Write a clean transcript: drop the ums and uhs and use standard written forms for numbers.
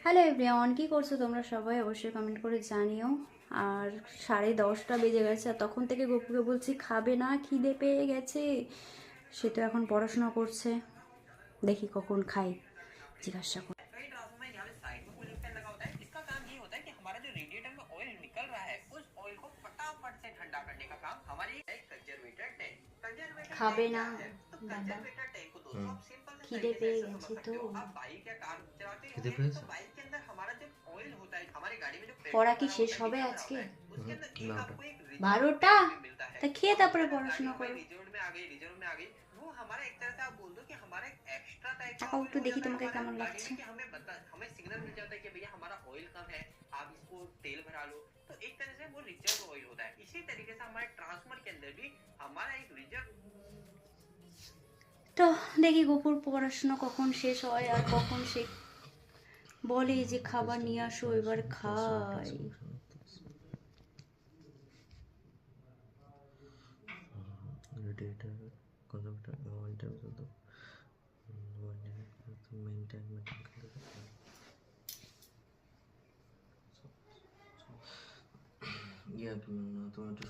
Hello everyone, কি করছো তোমরা সবাই? অবশ্যই কমেন্ট করে জানিও। আর 10:30 বেজে গেছে, আর তখন থেকে গপুকে বলছি খাবে না, খিদে পেয়ে গেছে। সে তো এখন পড়াশোনা করছে, দেখি কখন খাই, জিজ্ঞাসা করি। कई ड्रामों में यहाँ पे साइड में कूलिंग फैन लगा होता है। इसका काम ये होता है कि हमारा जो रेडिएटर में ऑयल निकल रहा है उस ऑयल को फटाफट से ठंडा करने का काम हमारी एक कंजर्वेटर टैंक। कंजर्वेटर टैंक খাবে না क्या है? तो দাদা, कंजर्वेटर टैंक को दोस्तों आप सिंपल से খিদে तरीके से পেয়ে ऐसे समझ গেছে তো। सकते हो। आप बाइक या कार चलाते খিদে हैं পেয়েছে? तो बाइक के अंदर हमारा जो ऑयल होता है, हमारी गाड़ी में जो পড়া पेट्रोल কি भरा শেষ होता है, হবে डीजल भरा আজকে? होता है, उसके अंदर एक 9টা। आपको एक रिजर्व 12টা? टैंक भी मिलता है। তা खेয়ে तो তারপরে हमारे পড়াশোনা गाड़ियों में করো। रिजर्व में आ गई, रिजर्व में आ गई, वो हमारा एक तरह से आप बोल दो कि हमारा एक एक्स्ट्रा टाइप का তাকাও ऑयल একটু हो দেখি जाता है তোমাকে हमारा কেমন गाड़ी লাগছে। में, कि हमें सिग्नल मिल जाता है कि भैया हमारा ऑयल कम है, आप इसको तेल भरा लो। तो एक तरह से वो रिजर्व ऑयल होता है। इसी तरीके से हमारे ट्रांसफार्मर के अंदर भी हमारा एक रिजर्व। তো দেখি গপুর পড়াশোনা কখন শেষ হয় আর কখন সে বলে যে খাবার নিয়ে আসো, এবার খাই। রেডিয়েটার কনজাম্পটার ওয়ান টাইম শুধু মেইন ট্যাঙ্ক ইয়া তুমি একটু